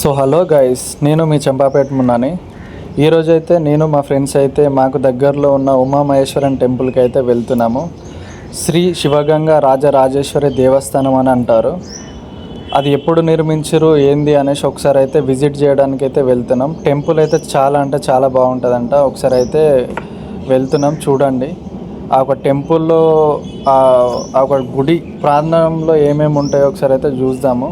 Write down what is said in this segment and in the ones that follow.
So hello guys, నేను మీ చంపాపేట మున్నాని. ఈరోజైతే నేను మా ఫ్రెండ్స్ అయితే మాకు దగ్గరలో ఉన్న ఉమామహేశ్వరం టెంపుల్కి అయితే వెళ్తున్నాము. శ్రీ శివగంగా రాజరాజేశ్వరి దేవస్థానం అని అంటారు. అది ఎప్పుడు నిర్మించరు ఏంది అనేసి ఒకసారి అయితే విజిట్ చేయడానికి అయితే వెళ్తున్నాం. టెంపుల్ అయితే చాలా అంటే చాలా బాగుంటుందంట. ఒకసారి అయితే వెళ్తున్నాం, చూడండి. ఆ ఒక టెంపుల్లో ఆ ఒక గుడి ప్రాంతంలో ఏమేమి ఉంటాయో ఒకసారి అయితే చూద్దాము.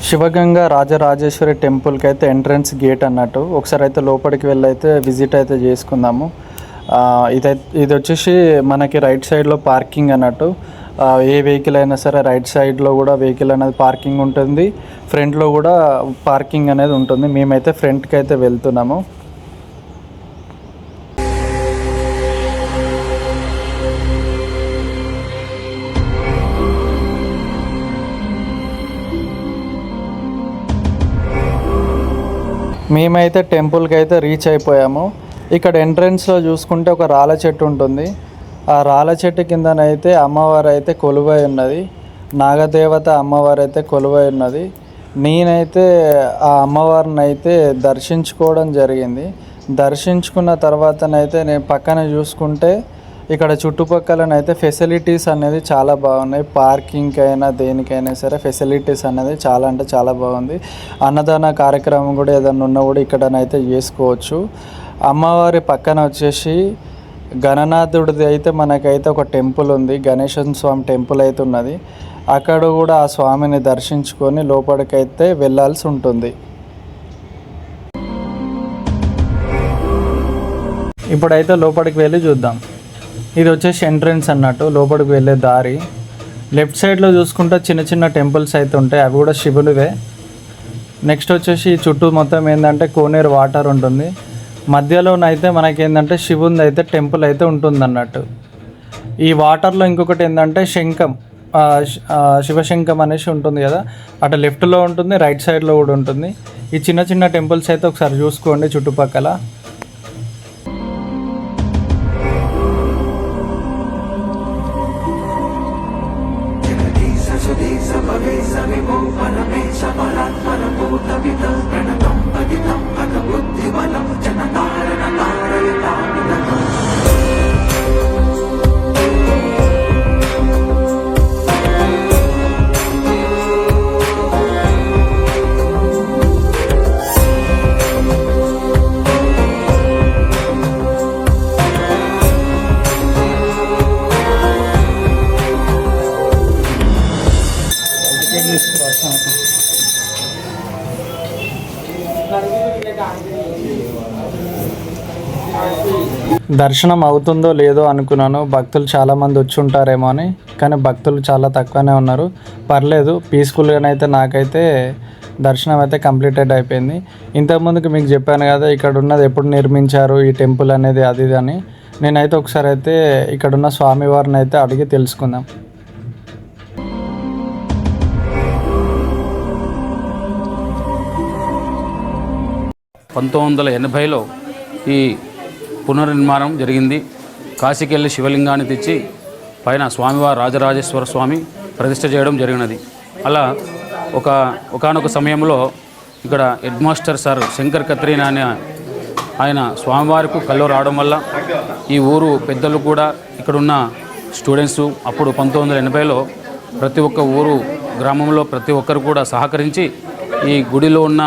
శివగంగా రాజరాజేశ్వరి టెంపుల్కి అయితే ఎంట్రన్స్ గేట్ అన్నట్టు. ఒకసారి అయితే లోపలికి వెళ్ళి అయితే విజిట్ అయితే చేసుకుందాము. ఇది వచ్చేసి మనకి రైట్ సైడ్లో పార్కింగ్ అన్నట్టు. ఏ వెహికల్ అయినా సరే రైట్ సైడ్లో కూడా వెహికల్ అనేది పార్కింగ్ ఉంటుంది, ఫ్రంట్లో కూడా పార్కింగ్ అనేది ఉంటుంది. మేమైతే ఫ్రంట్కి అయితే వెళ్తున్నాము. మేమైతే టెంపుల్కి అయితే రీచ్ అయిపోయాము. ఇక్కడ ఎంట్రన్స్లో చూసుకుంటే ఒక రాళ్ళ చెట్టు ఉంటుంది. ఆ రాళ్ళ చెట్టు కిందనైతే అమ్మవారు అయితే కొలువై ఉన్నది. నాగదేవత అమ్మవారు అయితే కొలువై ఉన్నది. నేనైతే ఆ అమ్మవారిని అయితే దర్శించుకోవడం జరిగింది. దర్శించుకున్న తర్వాతనైతే నేను పక్కన చూసుకుంటే ఇక్కడ చుట్టుపక్కలనైతే ఫెసిలిటీస్ అనేది చాలా బాగున్నాయి. పార్కింగ్కి అయినా దేనికైనా సరే ఫెసిలిటీస్ అనేది చాలా అంటే చాలా బాగుంది. అన్నదాన కార్యక్రమం కూడా ఏదైనా ఉన్నా కూడా ఇక్కడనైతే చేసుకోవచ్చు. అమ్మవారి పక్కన వచ్చేసి గణనాథుడిది అయితే మనకైతే ఒక టెంపుల్ ఉంది. గణేశ స్వామి టెంపుల్ అయితే ఉన్నది. అక్కడ కూడా ఆ స్వామిని దర్శించుకొని లోపలికైతే వెళ్ళాల్సి ఉంటుంది. ఇప్పుడైతే లోపలికి వెళ్ళి చూద్దాం. ఇది వచ్చేసి ఎంట్రన్స్ అన్నట్టు, లోపలికి వెళ్ళే దారి. లెఫ్ట్ సైడ్లో చూసుకుంటే చిన్న చిన్న టెంపుల్స్ అయితే ఉంటాయి, అవి కూడా శివునివే. నెక్స్ట్ వచ్చేసి చుట్టూ మొత్తం ఏంటంటే కోనేరు వాటర్ ఉంటుంది. మధ్యలోనైతే మనకేంటంటే శివుని అయితే టెంపుల్ అయితే ఉంటుంది అన్నట్టు. ఈ వాటర్లో ఇంకొకటి ఏంటంటే శంఖం, శివశంఖం అనేసి ఉంటుంది కదా, అటు లెఫ్ట్లో ఉంటుంది, రైట్ సైడ్లో కూడా ఉంటుంది. ఈ చిన్న చిన్న టెంపుల్స్ అయితే ఒకసారి చూసుకోండి చుట్టుపక్కల. దర్శనం అవుతుందో లేదో అనుకున్నాను. భక్తులు చాలామంది వచ్చి ఉంటారేమో అని, కానీ భక్తులు చాలా తక్కువనే ఉన్నారు. పర్లేదు, పీస్ఫుల్గానైతే నాకైతే దర్శనం అయితే కంప్లీటెడ్ అయిపోయింది. ఇంతకుముందుకు మీకు చెప్పాను కదా ఇక్కడ ఉన్నది ఎప్పుడు నిర్మించారు ఈ టెంపుల్ అనేది, అది అని. నేనైతే ఒకసారి అయితే ఇక్కడున్న స్వామివారిని అయితే అడిగి తెలుసుకుందాం. 1980లో ఈ పునర్నిర్మాణం జరిగింది. కాశీకెళ్ళి శివలింగాన్ని తెచ్చి పైన స్వామివారు రాజరాజేశ్వర స్వామి ప్రతిష్ఠ చేయడం జరిగినది. అలా ఒకానొక సమయంలో ఇక్కడ head master sir Shankar Katrina అనే ఆయన స్వామివారికి కల్లో రావడం వల్ల ఈ ఊరు పెద్దలు కూడా ఇక్కడున్న స్టూడెంట్స్ అప్పుడు 1980లో ప్రతి ఒక్క ఊరు గ్రామంలో ప్రతి ఒక్కరు కూడా సహకరించి ఈ గుడిలో ఉన్న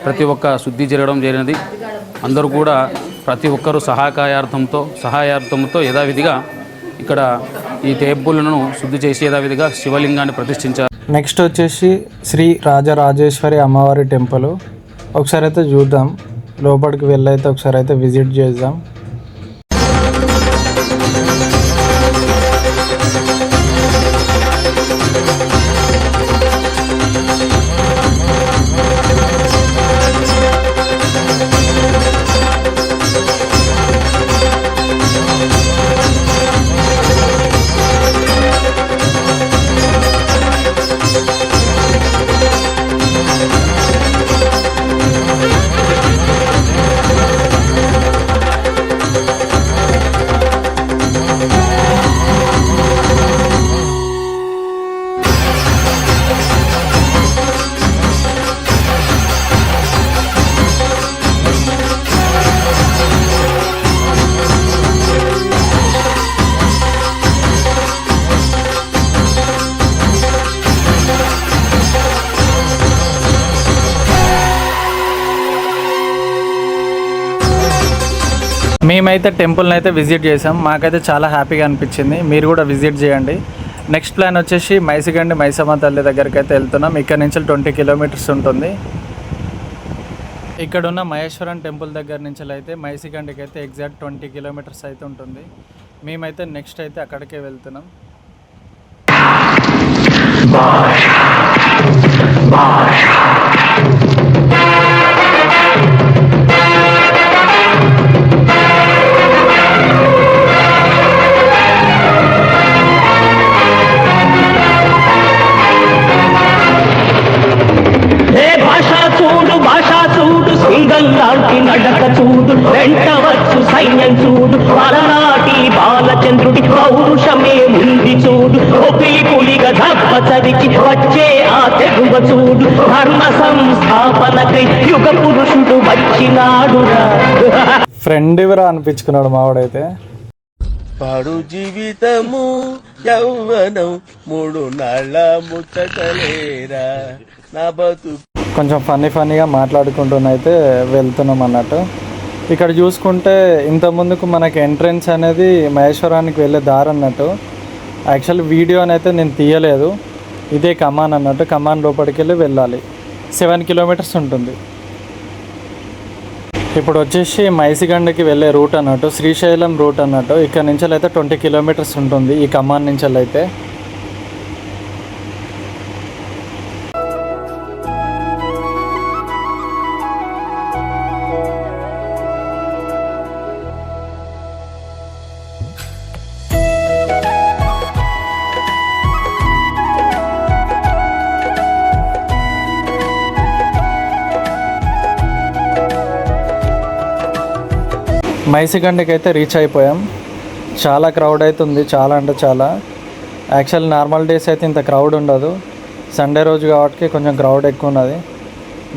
ప్రతి ఒక్క శుద్ధి జరగడం జరిగినది. అందరూ కూడా ప్రతి ఒక్కరూ సహాయార్థంతో యథావిధిగా ఇక్కడ ఈ టెంపుల్ను శుద్ధి చేసి యథావిధిగా శివలింగాన్ని ప్రతిష్ఠించారు. నెక్స్ట్ వచ్చేసి శ్రీ రాజరాజేశ్వరి అమ్మవారి టెంపుల్. ఒకసారి అయితే చూద్దాం, లోపలికి వెళ్ళైతే ఒకసారి అయితే విజిట్ చేద్దాం. మేమైతే టెంపుల్ని అయితే విజిట్ చేసాం. మాకైతే చాలా హ్యాపీగా అనిపించింది. మీరు కూడా విజిట్ చేయండి. నెక్స్ట్ ప్లాన్ వచ్చేసి మైసిగండి మైసమ్మ తల్లి దగ్గరికి అయితే వెళ్తున్నాం. ఇక్కడ నుంచి 20 కిలోమీటర్స్ ఉంటుంది. ఇక్కడ ఉన్న మహేశ్వరం టెంపుల్ దగ్గర నుంచి అయితే మైసిగండికి అయితే ఎగ్జాక్ట్ 20 కిలోమీటర్స్ అయితే ఉంటుంది. మేమైతే నెక్స్ట్ అయితే అక్కడికే వెళ్తున్నాం. లాంటి నడక చూడు, వెంటవచ్చు సైన్యం చూడు, అలనాటి బాలచంద్రుడి పౌరుషమే ఉంది చూడు, ఒపిలి పులిగా దప్పచరికి వచ్చే ఆ తెగువ చూడు, ధర్మ సంస్థాపనకై యుగ పురుషుడు వచ్చినాడురా. ఫ్రెండ్ ఎవరా అనిపించుకున్నాడు మావాడైతే. పాడు జీవితము యౌవనం 3 నాళ్ళ ముచ్చటలేరా నా బతుకు. కొంచెం ఫన్నీగా మాట్లాడుకుంటూనే అయితే వెళ్తున్నాం అన్నట్టు. ఇక్కడ చూసుకుంటే ఇంతకుముందుకు మనకి ఎంట్రన్స్ అనేది మహేశ్వరానికి వెళ్ళే దారి అన్నట్టు. యాక్చువల్ వీడియో అయితే నేను తీయలేదు. ఇదే కమాన్ అన్నట్టు. కమాన్ లోపలికి వెళ్ళి వెళ్ళాలి. 7 కిలోమీటర్స్ ఉంటుంది. ఇప్పుడు వచ్చేసి మైసిగండకి వెళ్ళే రూట్ అన్నట్టు, శ్రీశైలం రూట్ అన్నట్టు. ఇక్కడ నుంచి అయితే 20 కిలోమీటర్స్ ఉంటుంది ఈ కమాన్ నుంచి అయితే. మైసిగండికి అయితే రీచ్ అయిపోయాం. చాలా క్రౌడ్ అయితే ఉంది. చాలా అంటే చాలా. యాక్చువల్ నార్మల్ డేస్ అయితే ఇంత క్రౌడ్ ఉండదు. సండే రోజు కాబట్టి కొంచెం క్రౌడ్ ఎక్కువ ఉన్నది.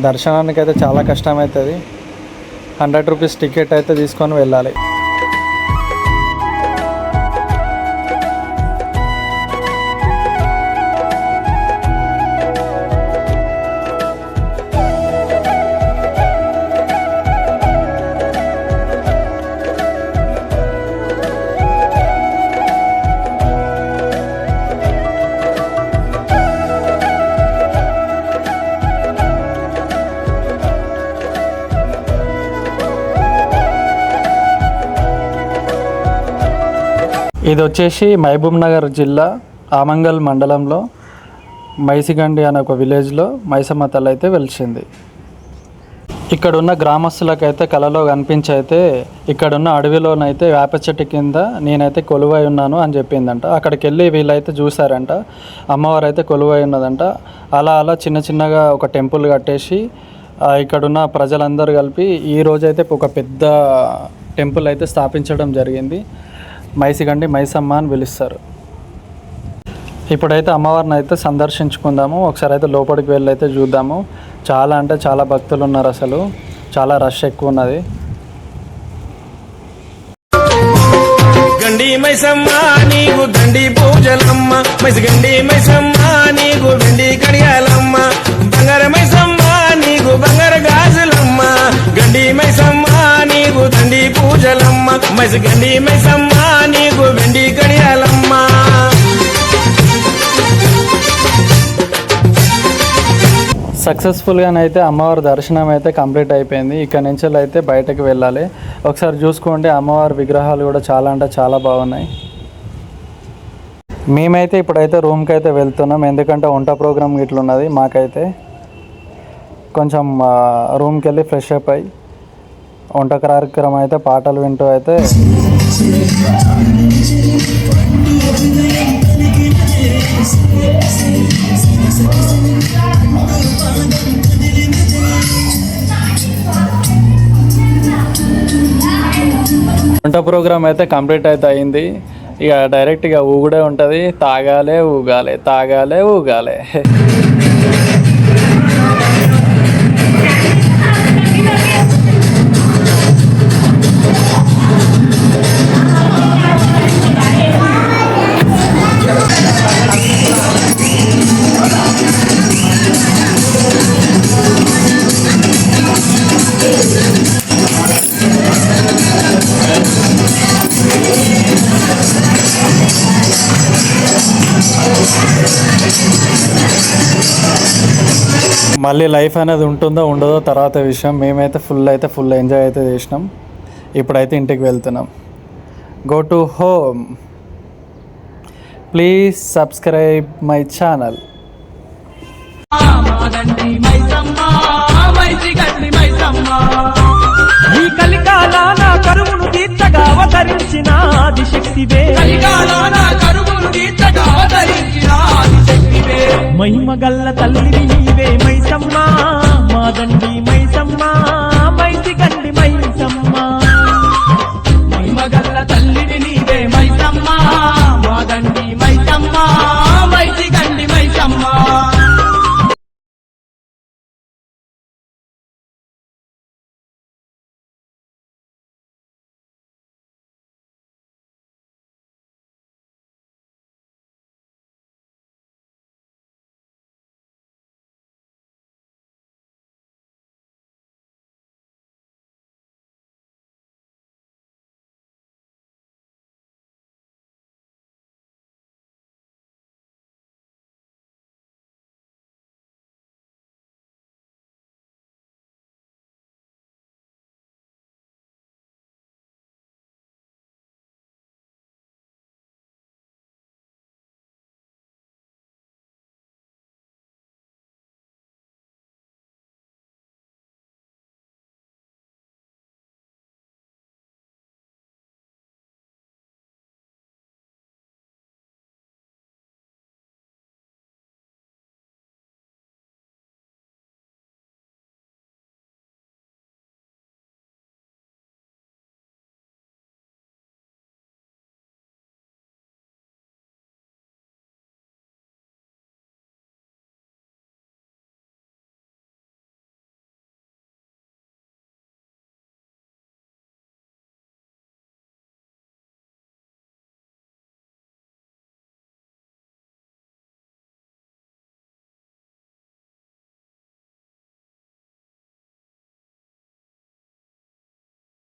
దర్శనానికి అయితే చాలా కష్టమవుతుంది. 100 రూపీస్ టికెట్ అయితే తీసుకొని వెళ్ళాలి. ఇది వచ్చేసి మహబూబ్ నగర్ జిల్లా ఆమంగల్ మండలంలో మైసిగండి అనే ఒక విలేజ్లో మైసమ్మ తల్లి అయితే వెలిసింది. ఇక్కడున్న గ్రామస్తులకైతే కలలో కనిపించి అయితే ఇక్కడున్న అడవిలోనైతే వేప చెట్టు కింద నేనైతే కొలువై ఉన్నాను అని చెప్పిందంట. అక్కడికి వెళ్ళి వీళ్ళైతే చూసారంట. అమ్మవారు అయితే కొలువై ఉన్నదంట. అలా చిన్నగా ఒక టెంపుల్ కట్టేసి ఇక్కడున్న ప్రజలందరూ కలిపి ఈరోజైతే ఒక పెద్ద టెంపుల్ అయితే స్థాపించడం జరిగింది. మైసిగండి మైసమ్మ అని పిలుస్తారు. ఇప్పుడైతే అమ్మవారిని అయితే సందర్శించుకుందాము. ఒకసారి అయితే లోపలికి వెళ్ళి అయితే చూద్దాము. చాలా అంటే చాలా భక్తులు ఉన్నారు. అసలు చాలా రష్ ఎక్కువ ఉన్నది. గండి మైసమ్మ నీకు దండి పూజలమ్మ, మైసిగండి మైసమ్మ నీకు వెండి కడియాలమ్మ, బంగార మైసమ్మ నీకు బంగారు గాజులమ్మ, గండి మైసమ్మ నీకు దండి పూజలమ్మ, మైసిగండి మైసమ్మ నీకు వెండి కడియాలమ్మ. సక్సెస్ఫుల్గానైతే అమ్మవారి దర్శనం అయితే కంప్లీట్ అయిపోయింది. ఇక్కడ నుంచి అయితే బయటకు వెళ్ళాలి. ఒకసారి చూసుకోండి, అమ్మవారి విగ్రహాలు కూడా చాలా అంటే చాలా బాగున్నాయి. మేమైతే ఇప్పుడైతే రూమ్కి అయితే వెళ్తున్నాం. ఎందుకంటే వంట ప్రోగ్రామ్ ఇట్లా ఉన్నది. మాకైతే కొంచెం రూమ్కి వెళ్ళి ఫ్రెష్ అప్ అయ్యి వంట కార్యక్రమం అయితే పాటలు వింటూ అయితే వంట ప్రోగ్రామ్ అయితే కంప్లీట్ అయితే అయింది. ఇక డైరెక్ట్గా ఊగుడే ఉంటుంది. తాగాలే ఊగాలే, తాగాలే ఊగాలే. మళ్ళీ లైఫ్ అనేది ఉంటుందో ఉండదో తర్వాత విషయం. మేమైతే ఫుల్ ఎంజాయ్ అయితే చేసినాం. ఇప్పుడైతే ఇంటికి వెళ్తున్నాం. Go to home. Please subscribe my channel. ఈ కలికాలాన కరువును తీర్చగా అవతరించిన ఆదిశక్తివే, మహిమగల్ల తల్లివి నీవే మైసమ్మ, మాదండి మైసమ్మ, మైసి